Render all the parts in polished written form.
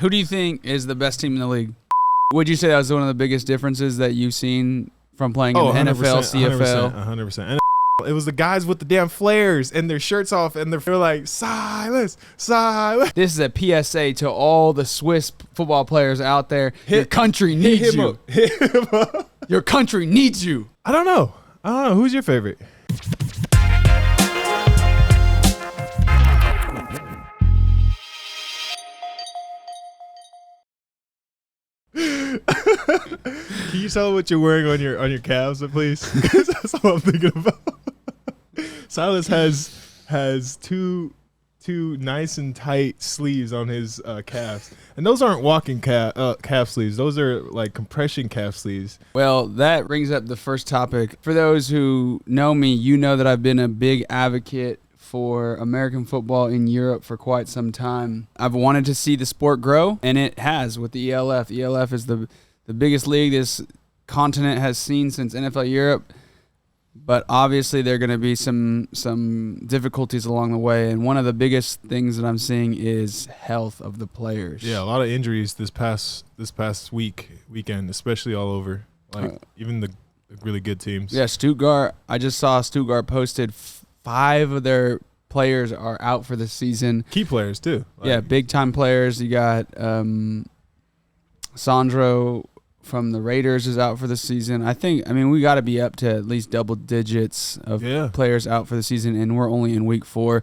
Who do you think is the best team in the league? Would you say that was one of the biggest differences that you've seen from playing in the NFL, CFL? 100%. It was the guys with the damn flares and their shirts off, and they're like, silence, silence. This is a PSA to all the Swiss football players out there. Your country needs you. Hit him up. Your country needs you. I don't know. Who's your favorite? Can you tell what you're wearing on your calves, please? Because that's what I'm thinking about. Silas has two nice and tight sleeves on his calves, and those aren't walking calf sleeves. Those are like compression calf sleeves. Well, that brings up the first topic. For those who know me, you know that I've been a big advocate for American football in Europe for quite some time. I've wanted to see the sport grow, and it has with the ELF. ELF is the biggest league this continent has seen since NFL Europe. But obviously there are going to be some difficulties along the way, and one of the biggest things that I'm seeing is health of the players. Yeah, a lot of injuries this past weekend, especially all over, even the really good teams. Yeah, Stuttgart. I just saw Stuttgart posted 5 of their players are out for the season. Key players too. Yeah, big time players. You got Sandro from the Raiders is out for the season. I mean, we got to be up to at least double digits of players out for the season, and we're only in week 4.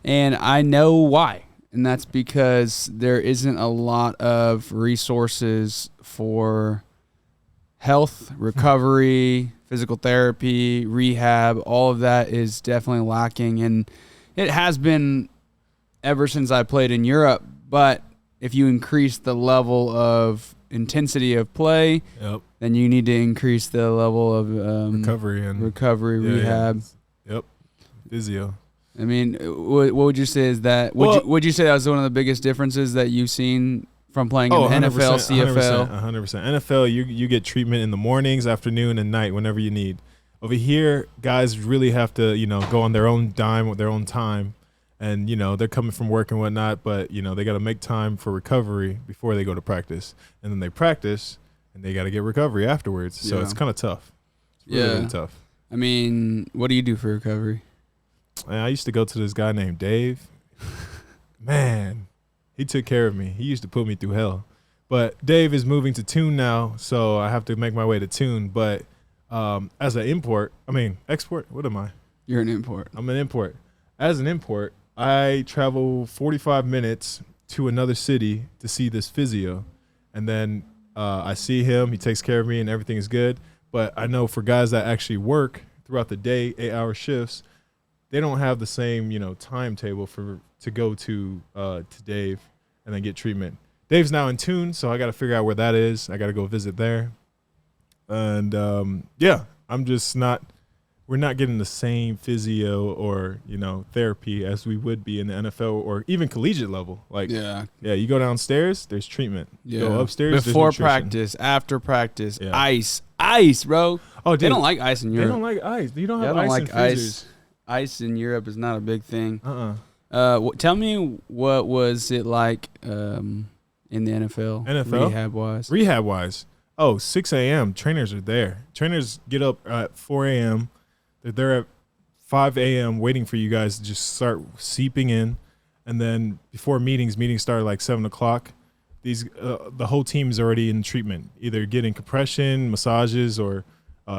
And I know why, and that's because there isn't a lot of resources for health, recovery, physical therapy, rehab. All of that is definitely lacking, and it has been ever since I played in Europe. But if you increase the level of intensity of play, then you need to increase the level of recovery, rehab. Yep, physio. I mean, what would you say is that? Would you say that was one of the biggest differences that you've seen from playing in the NFL, CFL? 100%. NFL, you get treatment in the mornings, afternoon, and night whenever you need. Over here, guys really have to go on their own dime with their own time. And, they're coming from work and whatnot, but, they got to make time for recovery before they go to practice. And then they practice, and they got to get recovery afterwards. So it's kind of tough. It's really tough. I mean, what do you do for recovery? I used to go to this guy named Dave. Man, he took care of me. He used to put me through hell. But Dave is moving to Tune now, so I have to make my way to Tune. But as an export, what am I? You're an import. I'm an import. As an import, I travel 45 minutes to another city to see this physio, and then I see him. He takes care of me, and everything is good. But I know for guys that actually work throughout the day, 8-hour shifts, they don't have the same timetable to go to Dave and then get treatment. Dave's now in Tune, so I got to figure out where that is. I got to go visit there, and I'm just not. We're not getting the same physio or, therapy as we would be in the NFL or even collegiate level. You go downstairs, there's treatment. You go upstairs, before there's nutrition. practice, after practice, ice, bro. Oh, dude, they don't like ice in Europe. They don't like ice. You don't have ice in freezers. Ice in Europe is not a big thing. Tell me, what was it like in the NFL? Rehab-wise? 6 a.m. Trainers are there. Trainers get up at 4 a.m., they're at 5 a.m. waiting for you guys to just start seeping in. And then before meetings start at like 7 o'clock. The whole team is already in treatment, either getting compression, massages, or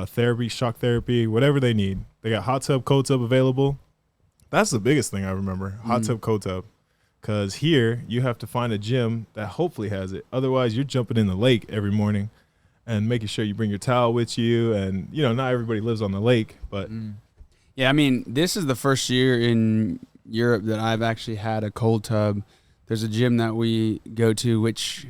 therapy, shock therapy, whatever they need. They got hot tub, cold tub available. That's the biggest thing I remember, hot tub, cold tub. Because here you have to find a gym that hopefully has it. Otherwise, you're jumping in the lake every morning and making sure you bring your towel with you. And, not everybody lives on the lake, but. Yeah, I mean, this is the first year in Europe that I've actually had a cold tub. There's a gym that we go to, which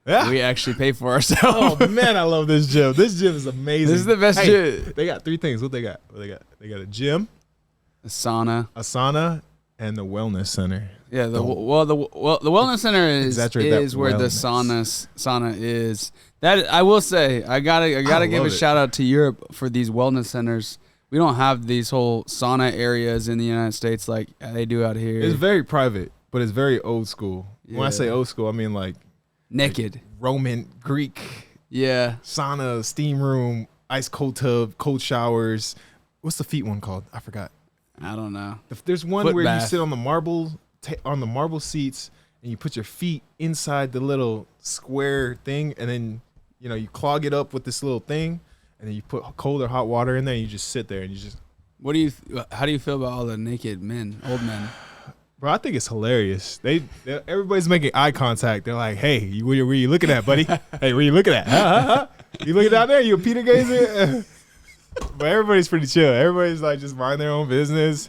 we actually pay for ourselves. Oh, man, I love this gym. This gym is amazing. This is the best gym. They got 3 things. What they got? They got a gym, a sauna, and the wellness center. Yeah, the wellness center is where the sauna is. That I will say, I gotta give a shout out to Europe for these wellness centers. We don't have these whole sauna areas in the United States like they do out here. It's very private, but it's very old school. Yeah. When I say old school, I mean like naked, like Roman, Greek, sauna, steam room, ice cold tub, cold showers. What's the feet one called? I forgot. I don't know. If there's one where you sit on the marble seats and you put your feet inside the little square thing, and then you clog it up with this little thing, and then you put cold or hot water in there, and you just sit there and you just. How do you feel about all the naked men, old men? Bro, I think it's hilarious. Everybody's making eye contact. They're like, "Hey, where you looking at, buddy? Hey, where you looking at? You looking down there? You a Peter Gazer?" But everybody's pretty chill. Everybody's like just mind their own business.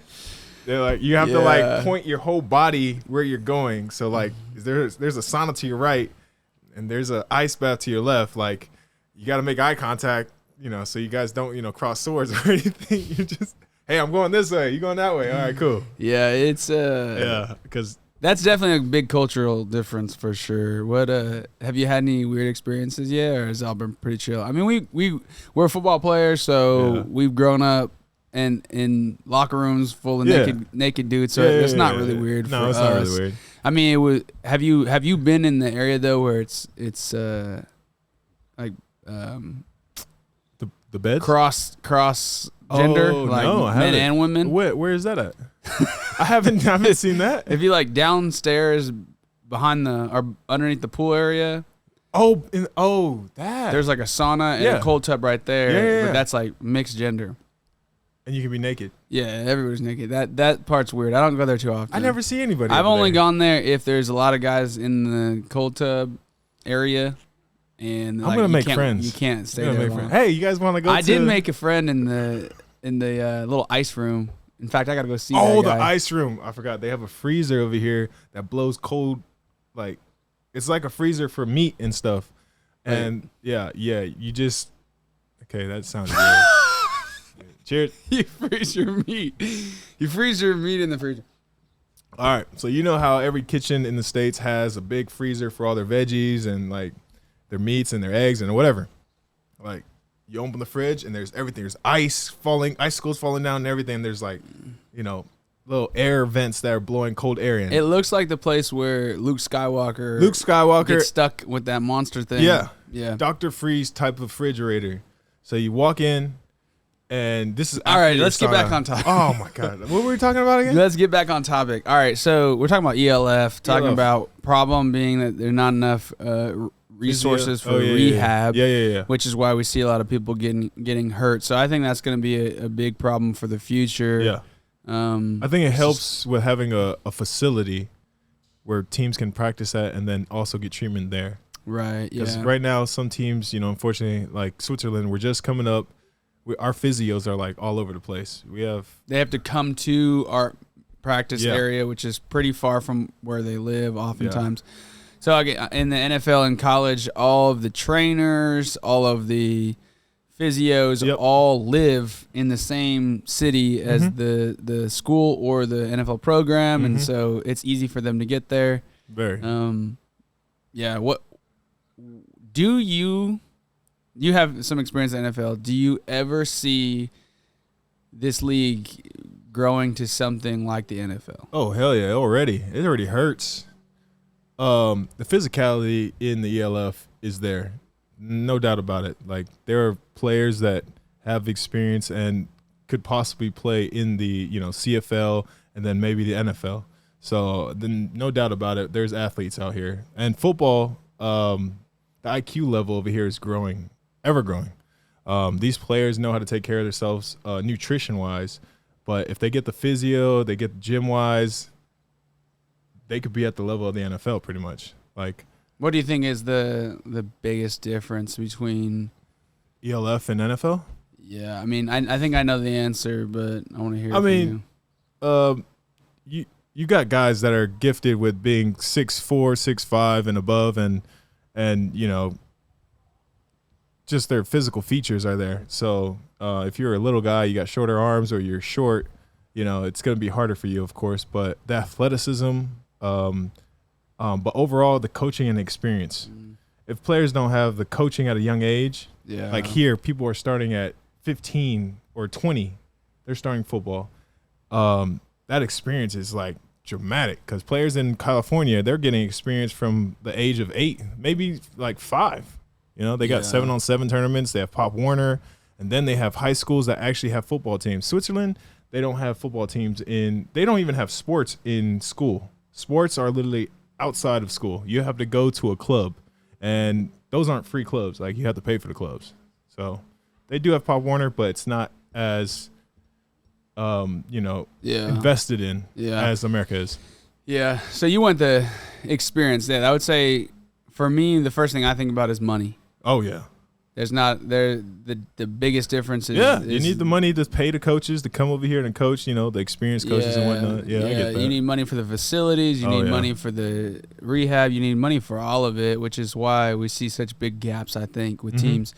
They're like, you have to like point your whole body where you're going. So like, there's a sauna to your right, and there's an ice bath to your left. Like, you got to make eye contact, so you guys don't cross swords or anything. You just, hey, I'm going this way. You going that way? All right, cool. Yeah, it's because that's definitely a big cultural difference for sure. What have you had any weird experiences yet, or has it all been pretty chill? I mean, we're football players, so we've grown up in locker rooms full of naked dudes, so it's not really weirred for us. No, it's not really weird. I mean, have you been in the area though where it's like the beds cross gender, like no, men and women? Where is that at? I haven't seen that. If you like downstairs behind or underneath the pool area. That. There's like a sauna and a cold tub right there. But that's like mixed gender. And you can be naked. Yeah, everybody's naked. That part's weird. I don't go there too often. I never see anybody. I've only gone there if there's a lot of guys in the cold tub area. And I'm gonna make friends. You can't stay there long. Hey, you guys want to go? I did make a friend in the little ice room. In fact, I gotta go see. Oh, the ice room! I forgot they have a freezer over here that blows cold, like it's like a freezer for meat and stuff. And you just that sounds good. Cheers. You freeze your meat. You freeze your meat in the freezer. All right, so you know how every kitchen in the States has a big freezer for all their veggies and like their meats and their eggs and whatever. Like, you open the fridge and there's everything. There's icicles falling down and everything. There's like, little air vents that are blowing cold air in. It looks like the place where Luke Skywalker gets stuck with that monster thing. Yeah. Dr. Freeze type of refrigerator. So you walk in and this is all right. Let's get back on topic. Oh my God, what were we talking about again? Let's get back on topic. All right, so we're talking about ELF. Talking about problem being that there's not enough resources for rehab, which is why we see a lot of people getting hurt. So I think that's going to be a big problem for the future. Yeah, I think it helps with having a facility where teams can practice at and then also get treatment there. Right. Yeah. Because right now some teams, unfortunately, like Switzerland, we're just coming up. Our physios are like all over the place. They have to come to our practice area, which is pretty far from where they live oftentimes. Yeah. So in the NFL and college, all of the trainers, all of the physios all live in the same city as the school or the NFL program, and so it's easy for them to get there. Very. What do you have some experience in the NFL? Do you ever see this league growing to something like the NFL? Oh, hell yeah, already. It already hurts. The physicality in the ELF is there. No doubt about it. Like, there are players that have experience and could possibly play in the, CFL and then maybe the NFL. So then no doubt about it, there's athletes out here. And football, the IQ level over here is growing, ever growing. These players know how to take care of themselves nutrition-wise. But if they get the physio, they get the gym-wise, they could be at the level of the NFL pretty much. Like, what do you think is the biggest difference between ELF and NFL? Yeah, I mean, I think I know the answer, but I want to hear it from you. You got guys that are gifted with being 6'4", 6'5", and above, and just their physical features are there. So if you're a little guy, you got shorter arms, or you're short, it's going to be harder for you, of course. But the athleticism, but overall, the coaching and the experience. If players don't have the coaching at a young age, like here, people are starting at 15 or 20. They're starting football. That experience is like dramatic because players in California, they're getting experience from the age of 8, maybe like 5. You know, they got 7-on-7 tournaments. They have Pop Warner, and then they have high schools that actually have football teams. Switzerland, they don't have football teams they don't even have sports in school. Sports are literally outside of school. You have to go to a club, and those aren't free clubs. Like, you have to pay for the clubs. So they do have Pop Warner, but it's not as invested in as America is. Yeah. So you want the experience there. I would say for me, the first thing I think about is money. Oh yeah. There's not the biggest difference is you need the money to pay the coaches to come over here and coach, the experienced coaches and whatnot. Yeah, I get that. You need money for the facilities, you need money for the rehab, you need money for all of it, which is why we see such big gaps, I think, with teams.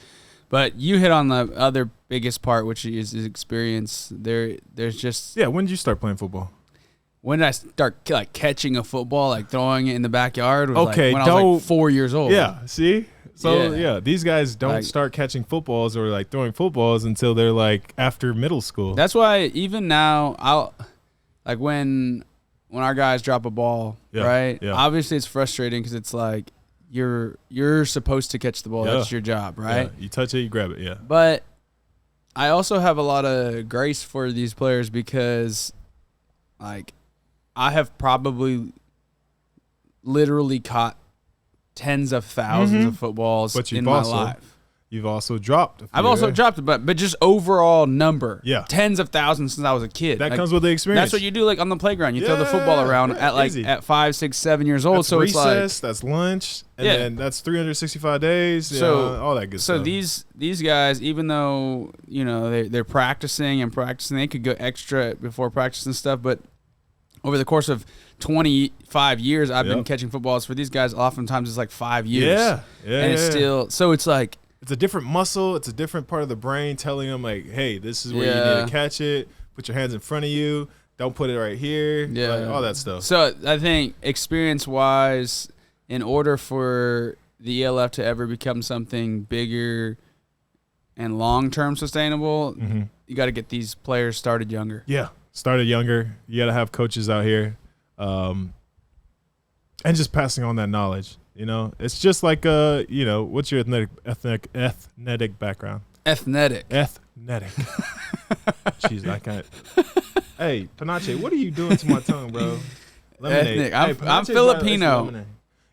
But you hit on the other biggest part, which is experience. There's just when did you start playing football? When did I start catching a football, throwing it in the backyard? Was when I was 4 years old. Yeah, see? So these guys don't start catching footballs or throwing footballs until they're after middle school. That's why even now I'll when our guys drop a ball, right? Yeah. Obviously it's frustrating because it's you're supposed to catch the ball. That's your job, right? Yeah. You touch it, you grab it. Yeah. But I also have a lot of grace for these players because I have probably literally caught tens of thousands of footballs in my life. You've also dropped. I've also dropped it, but just overall number. Yeah. Tens of thousands since I was a kid. That comes with the experience. That's what you do on the playground. You throw the football around at 5, 6, 7 years old. That's recess, that's lunch, and then that's 365 days. All that good stuff. So these guys, even though they're practicing, they could go extra before practice and stuff, but over the course of 25 years, I've been catching footballs. For these guys, oftentimes it's 5 years. And it's still, so it's it's a different muscle. It's a different part of the brain telling them hey, this is where you need to catch it. Put your hands in front of you. Don't put it right here. All that stuff. So I think experience-wise, in order for the ELF to ever become something bigger and long-term sustainable, you got to get these players started younger. Yeah, started younger. You got to have coaches out here, and just passing on that knowledge. It's just what's your ethnic background? Ethnetic. Jeez, I can't. Hey, Panache, what are you doing to my tongue, bro? Lemonade. Ethnic. I'm Filipino.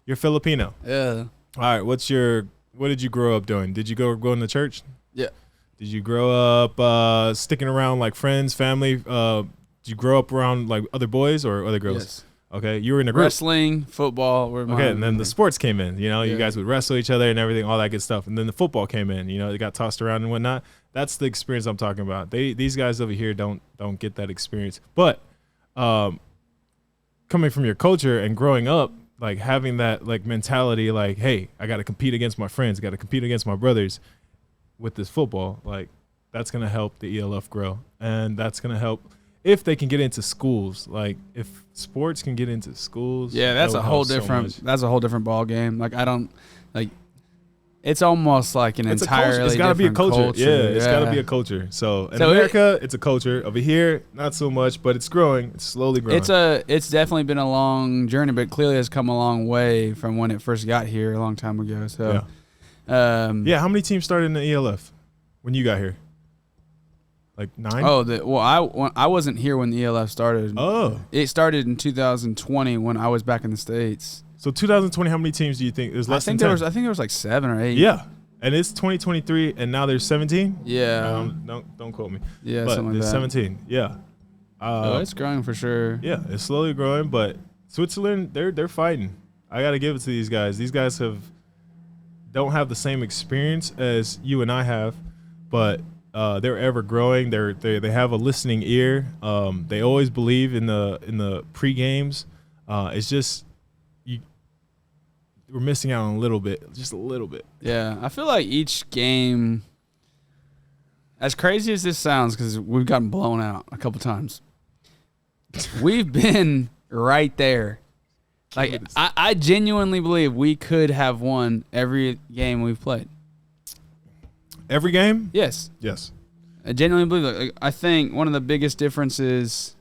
You're Filipino. Yeah. All right. What did you grow up doing? Did you go to church? Yeah. Did you grow up sticking around friends, family? Did you grow up around other boys or other girls? Yes. Okay, you were in a group. Wrestling, football. Okay, and then the sports came in. You guys would wrestle each other and everything, all that good stuff. And then the football came in. They got tossed around and whatnot. That's the experience I'm talking about. These guys over here don't get that experience. But coming from your culture and growing up, having that mentality, hey, I got to compete against my friends, got to compete against my brothers with this football. That's gonna help the ELF grow, and that's gonna help. If they can get into schools, if sports can get into schools, that's a whole different. That's a whole different ball game. It's almost an entirely. It's got to be a culture. Yeah, it's got to be a culture. So in America, it's a culture. Over here, not so much, but it's growing. It's slowly growing. It's definitely been a long journey, but clearly has come a long way from when it first got here a long time ago. So, how many teams started in the ELF when you got here? 9? I wasn't here when the ELF started. Oh. It started in 2020 when I was back in the States. So 2020, how many teams do you think? There's less than 10? I think there was 7 or 8. Yeah. And it's 2023, and now there's 17? Yeah. Don't quote me. Yeah, but something like that. 17, yeah. It's growing for sure. Yeah, it's slowly growing, but Switzerland, they're fighting. I got to give it to these guys. These guys don't have the same experience as you and I have, but they're ever growing. They have a listening ear. They always believe in the pre-games. It's just we're missing out on a little bit, just a little bit. Yeah, I feel like each game, as crazy as this sounds, because we've gotten blown out a couple times, we've been right there. I genuinely believe we could have won every game we've played. Every game? Yes. Yes. I genuinely believe that. I think one of the biggest differences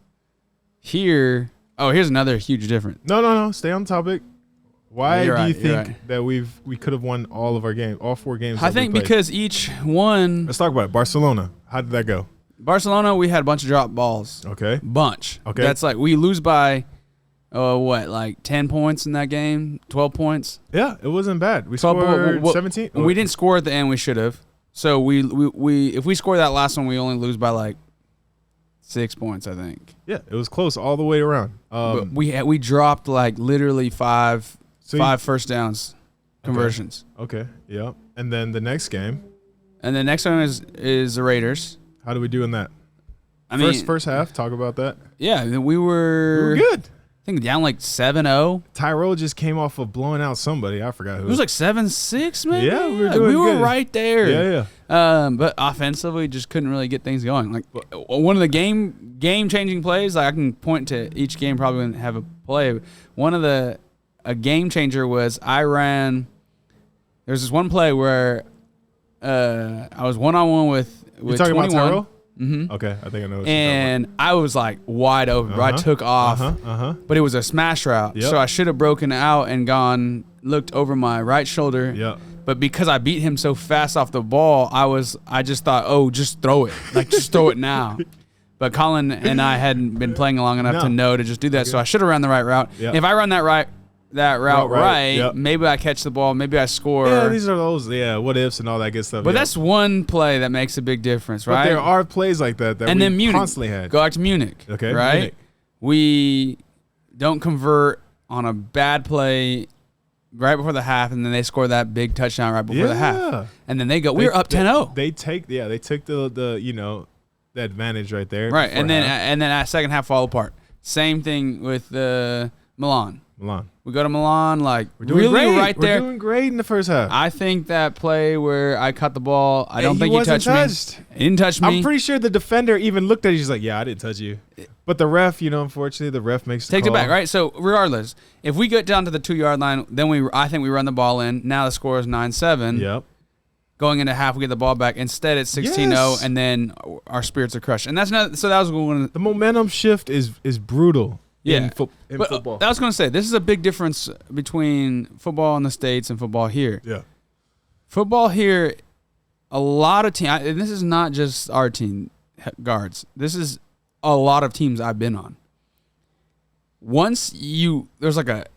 here Oh, here's another huge difference. No. Stay on topic. Why do you think that we could have won all of our games, all 4 games? I think because each one. Let's talk about it. Barcelona. How did that go? Barcelona, we had a bunch of drop balls. Okay. Bunch. Okay. That's like we lose by, 10 points in that game? 12 points? Yeah, it wasn't bad. We scored 17. We didn't score at the end. We should have. So we if we score that last one, we only lose by like 6 points, I think. Yeah, it was close all the way around. But we dropped like literally five first downs conversions. Okay. Yeah. And then the next game. And the next one is the Raiders. How do we do in that? First half, talk about that. Yeah, we were good. I think down like 7-0. Tyrell just came off of blowing out somebody. I forgot who. It was like 7-6, maybe. Yeah, we were right there. Yeah. But offensively, just couldn't really get things going. Like one of the game changing plays. Like I can point to each game. Probably wouldn't have a play. One of a game changer was I ran. There's this one play where I was 1-on-1 with you talking 21. About Tyrell? Mm-hmm. Okay, I think I know what and I was like wide open, bro. I took off, but it was a smash route. Yep. So I should have broken out and looked over my right shoulder. Yeah. But because I beat him so fast off the ball, I just thought, oh, just throw it. Like, just throw it now. But Colin and I hadn't been playing long enough to know to just do that. Okay. So I should have run the right route. Yep. If I run that route right, yep. Maybe I catch the ball, maybe I score. Yeah, these are those, what ifs and all that good stuff. But that's one play that makes a big difference, right? But there are plays like that and then Munich, constantly had. Go back to Munich, okay, right? Munich. We don't convert on a bad play right before the half, and then they score that big touchdown right before the half. And then we were up 10-0. They took the advantage right there. Right, and then that second half fall apart. Same thing with Milan. We go to Milan, like we're doing really great. right there. We're doing great in the first half. I think that play where I cut the ball, I don't think he touched me. He didn't touch me. I'm pretty sure the defender even looked at it. He's like, yeah, I didn't touch you. But the ref, unfortunately, the ref makes the takes call. It back, right? So regardless, if we get down to the 2-yard line, then I think we run the ball in. Now the score is 9-7. Yep. Going into half, we get the ball back. Instead, it's 16-0, and then our spirits are crushed. And that's not. So that was one. The momentum shift is brutal. Yeah, in football. I was going to say, this is a big difference between football in the States and football here. Yeah. Football here, a lot of teams, and this is not just our team, guards. This is a lot of teams I've been on. Once there's like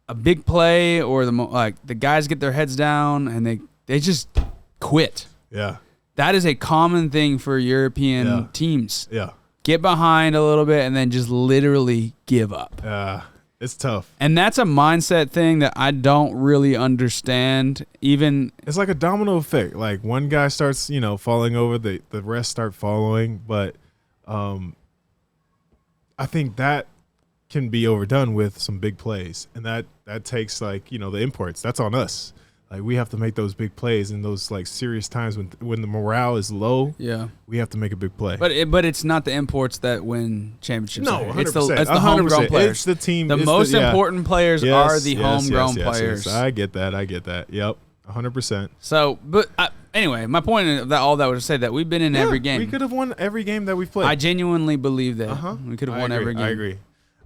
a big play or the guys get their heads down and they just quit. Yeah. That is a common thing for European teams. Yeah. Get behind a little bit and then just literally give up. It's tough. And that's a mindset thing that I don't really understand. It's like a domino effect. Like one guy starts, falling over, the rest start following. But I think that can be overdone with some big plays. And that takes the imports. That's on us. Like we have to make those big plays in those serious times when the morale is low. Yeah, we have to make a big play. But it's not the imports that win championships. No, 100%. It's the homegrown players. It's the team. The most important players are the homegrown players. Yes. I get that. Yep, 100%. So, but anyway, my point of that all that was to say that we've been in every game. We could have won every game that we've played. I genuinely believe that we could have won every game. I agree.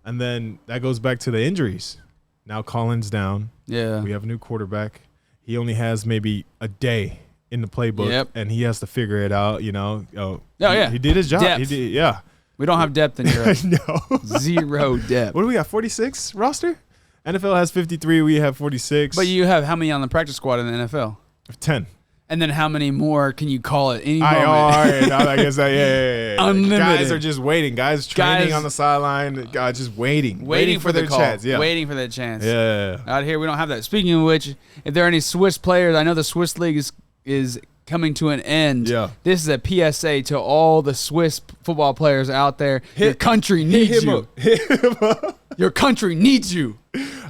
And then that goes back to the injuries. Now Colin's down. Yeah, we have a new quarterback. He only has maybe a day in the playbook, and he has to figure it out. He did his job. Depth. He did, we don't have depth in Europe. No, 0 depth. What do we got? 46 roster. NFL has 53. We have 46. But you have how many on the practice squad in the NFL? 10. And then how many more can you call it any moment? I guess yeah. Unlimited. Guys are just waiting. Guys training on the sideline. Guys just waiting for their chance. Yeah. Waiting for their chance. Yeah. Out here, we don't have that. Speaking of which, if there are any Swiss players, I know the Swiss league is coming to an end. Yeah. This is a PSA to all the Swiss football players out there. Your country needs you. Hit him up. Your country needs you.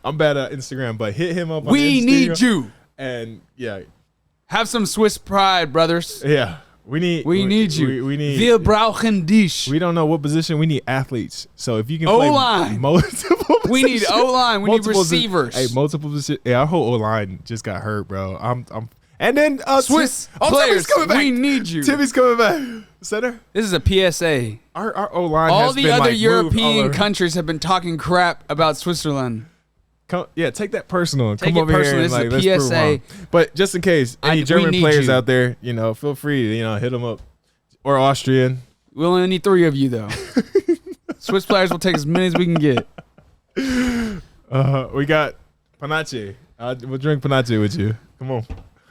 I'm bad at Instagram, but hit him up on We Instagram. need you. And have some Swiss pride, brothers. Yeah. We need you. We need. Wir brauchen dich. We don't know what position. We need athletes. So if you can O-line. play multiple positions. We need O-line. We need receivers. Multiple positions. Yeah, our whole O-line just got hurt, bro. And then Swiss Timmy's players, coming back. we need you. Timmy's coming back. Center. This is a PSA. Our O-line All has the been, other like, European countries have been talking crap about Switzerland. Take that personal. Take Come it over personal. here and This is let's a prove PSA. wrong. But just in case, any German players you. out there, feel free to, hit them up. Or Austrian. We only need 3 of you, though. Swiss players will take as many as we can get. We got Panache. We'll drink Panache with you. Come on.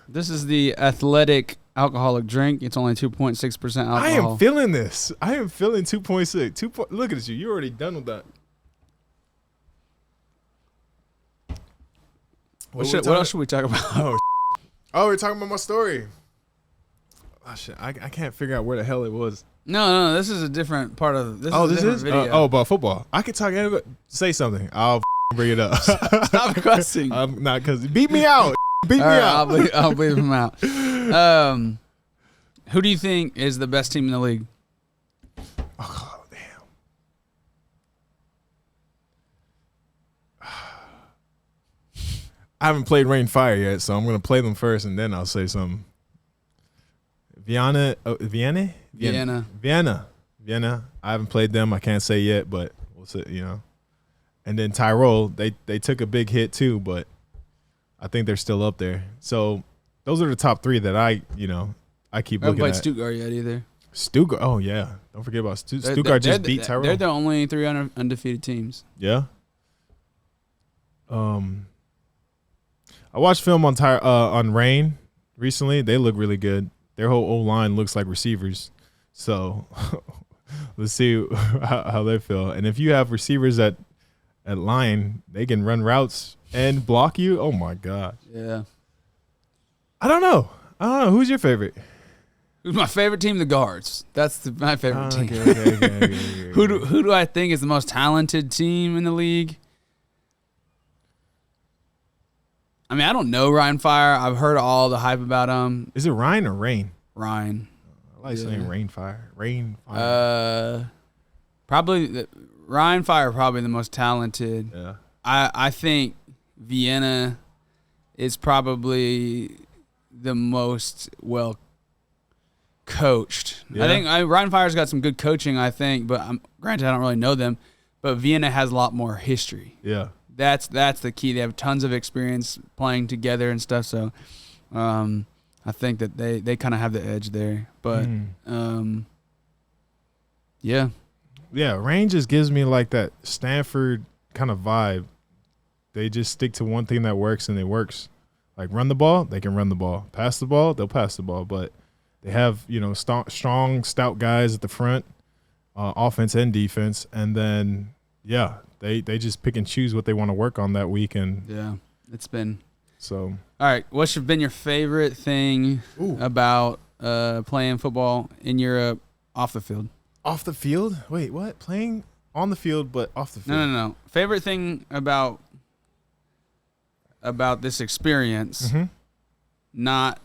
This is the athletic alcoholic drink. It's only 2.6% alcohol. I am feeling this. I am feeling 2.6. Look at you. You're already done with that. What else should we talk about? We're talking about my story. Oh, shit. I can't figure out where the hell it was. No. This is a different part of this. This is a is video. about football. I can talk. Say something. I'll bring it up. Stop cussing. I'm not because beat me out. Beat me out. I'll bleep him out. Who do you think is the best team in the league? Oh, damn. I haven't played Rain Fire yet, so I'm gonna play them first, and then I'll say something. Vienna. I haven't played them. I can't say yet, but we'll see. And then Tyrol. They took a big hit too, but I think they're still up there. So those are the top 3 that I keep looking at. I haven't played Stuttgart yet either. Stuttgart. Oh yeah, don't forget about Stuttgart. Stuttgart just beat Tyrol. They're the only 3 undefeated teams. Yeah. I watched film on Rain recently. They look really good. Their whole O-line looks like receivers. So let's see how they feel. And if you have receivers at line, they can run routes and block you. Oh my God. Yeah. I don't know. Who's your favorite? Who's my favorite team? The Guards. That's my favorite team. Okay. Who do I think is the most talented team in the league? I mean, I don't know Ryan Fire. I've heard all the hype about him. Is it Ryan or Rain? Ryan. I like saying Rain Fire. Rain Fire. Probably Ryan Fire. Probably the most talented. Yeah. I think Vienna is probably the most well coached. Yeah. I think Ryan Fire's got some good coaching. I think, but granted, I don't really know them. But Vienna has a lot more history. Yeah. That's the key. They have tons of experience playing together and stuff. So, I think that they kind of have the edge there. But, yeah. Yeah, Rain just gives me like that Stanford kind of vibe. They just stick to one thing that works, and it works. Like run the ball, they can run the ball. Pass the ball, they'll pass the ball. But they have strong, stout guys at the front, offense and defense, and then they just pick and choose what they want to work on that week. And yeah, it's been so. All right, what's been your favorite thing about playing football in Europe off the field? Off the field? Wait, what? Playing on the field, but off the field? No. Favorite thing about this experience, not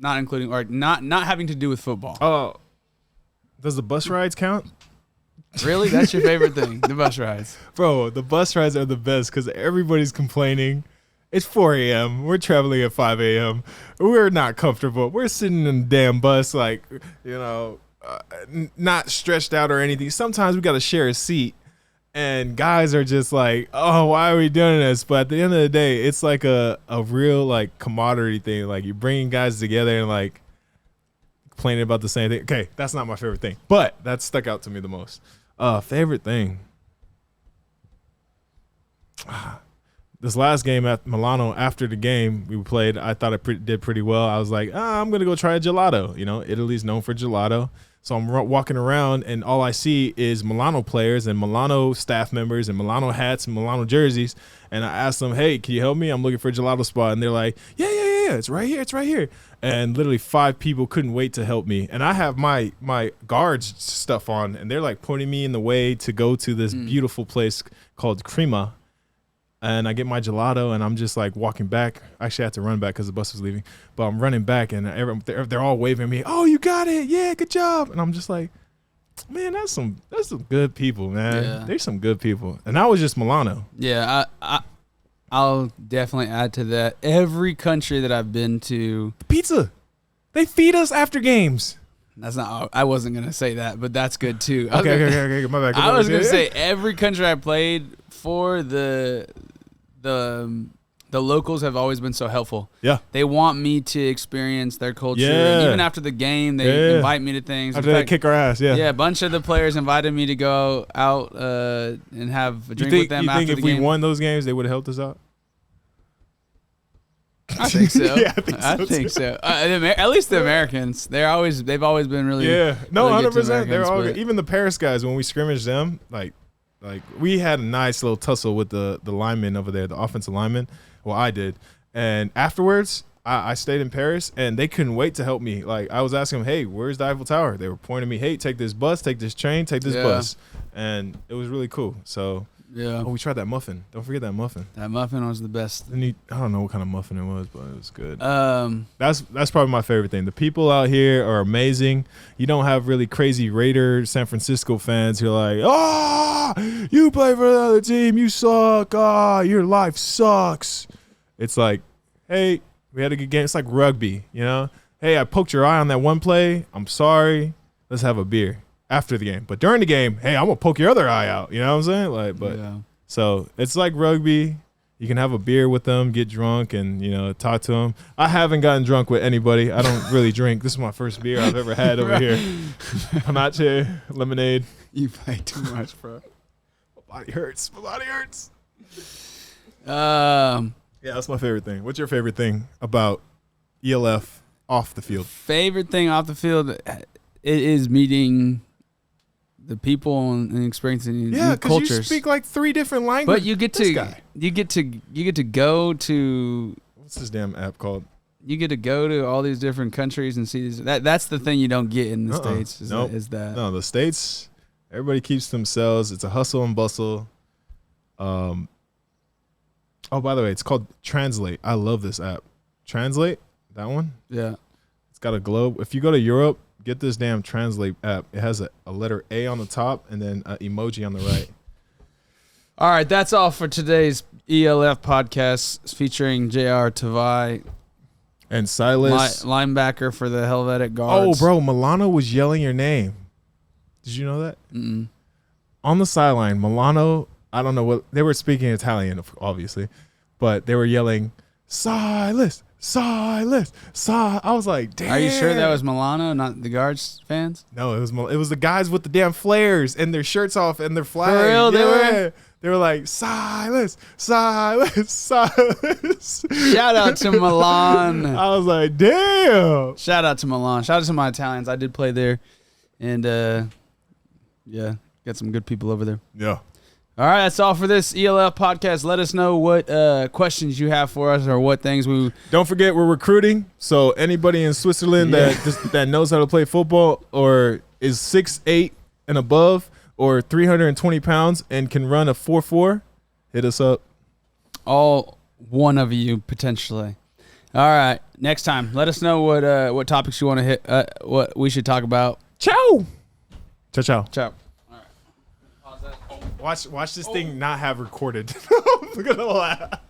including or not having to do with football. Oh, does the bus rides count? Really? That's your favorite thing? The bus rides? Bro, the bus rides are the best because everybody's complaining. It's 4 a.m. We're traveling at 5 a.m. We're not comfortable. We're sitting in the damn bus not stretched out or anything. Sometimes we got to share a seat. And guys are just like, oh, why are we doing this? But at the end of the day, it's like a real like camaraderie thing. Like you're bringing guys together and like complaining about the same thing. Okay, that's not my favorite thing, but that stuck out to me the most. Favorite thing. This last game at Milano, after the game we played, I thought I did pretty well. I was like, I'm going to go try a gelato. Italy's known for gelato. So I'm walking around, and all I see is Milano players and Milano staff members and Milano hats and Milano jerseys. And I asked them, hey, can you help me? I'm looking for a gelato spot. And they're like, yeah, it's right here. And literally 5 people couldn't wait to help me. And I have my guards stuff on, and they're like pointing me in the way to go to this beautiful place called Crema. And I get my gelato, and I'm just like walking back. Actually, I had to run back because the bus was leaving. But I'm running back, and they're all waving at me. Oh, you got it! Yeah, good job. And I'm just like, man, that's some good people, man. Yeah. There's some good people. And that was just Milano. Yeah, I'll definitely add to that. Every country that I've been to, pizza. They feed us after games. That's not. I wasn't gonna say that, but that's good too. Okay. My bad. I was gonna say every country I played for, the locals have always been so helpful. Yeah, they want me to experience their culture. Yeah. And even after the game, they invite me to things. After they kick our ass. Yeah. Yeah, a bunch of the players invited me to go out and have a drink with them after the game. You think if we won those games, they would have helped us out? I think so. Yeah, I think so. At least the Americans, they've always been really 100%. They're all good. Even the Paris guys when we scrimmaged them, like we had a nice little tussle with the linemen over there, the offensive linemen. Well, I did, and afterwards I stayed in Paris, and they couldn't wait to help me. Like I was asking them, hey, where's the Eiffel Tower? They were pointing me, hey, take this bus, take this train, take this bus, and it was really cool. So. Yeah. Oh, we tried that muffin. Don't forget that muffin. That muffin was the best. I don't know what kind of muffin it was, but it was good. That's probably my favorite thing. The people out here are amazing. You don't have really crazy Raider San Francisco fans who are like, you play for the other team, you suck. Your life sucks. It's like, hey, we had a good game. It's like rugby, you know? Hey, I poked your eye on that one play. I'm sorry. Let's have a beer. After the game, but during the game, hey, I'm gonna poke your other eye out. You know what I'm saying? So it's like rugby. You can have a beer with them, get drunk, and talk to them. I haven't gotten drunk with anybody. I don't really drink. This is my first beer I've ever had over here. Panache, lemonade. You play too much, bro. My body hurts. Yeah, that's my favorite thing. What's your favorite thing about ELF off the field? Favorite thing off the field, it is meeting the people and experiencing new cultures. You speak like 3 different languages. But you get to go to what's this damn app called? You get to go to all these different countries and see that's the thing you don't get in the States. Is that no, the States, everybody keeps to themselves. It's a hustle and bustle. Oh, by the way, it's called Translate. I love this app. Translate, that one. Yeah, it's got a globe. If you go to Europe, get this damn Translate app. It has a letter A on the top and then an emoji on the right. All right, that's all for today's ELF podcast featuring JR Tavai and Silas, linebacker for the Helvetic Guards. Oh, bro, Milano was yelling your name. Did you know that? Mm-mm. On the sideline, Milano, I don't know what they were speaking Italian, obviously, but they were yelling Silas. I was like, damn. Are you sure that was Milano, not the Guards fans? No, it was the guys with the damn flares and their shirts off and their flag. For real, they were like, Silas. Shout out to Milan. I was like, damn. Shout out to Milan. Shout out to my Italians. I did play there, and got some good people over there. Yeah. All right, that's all for this ELF podcast. Let us know what questions you have for us or what things we... Don't forget, we're recruiting. So anybody in Switzerland that knows how to play football or is 6'8" and above or 320 pounds and can run a 4.4, hit us up. All one of you, potentially. All right, next time, let us know what topics you want to hit, what we should talk about. Ciao. Ciao. Watch this thing not have recorded. I'm gonna laugh.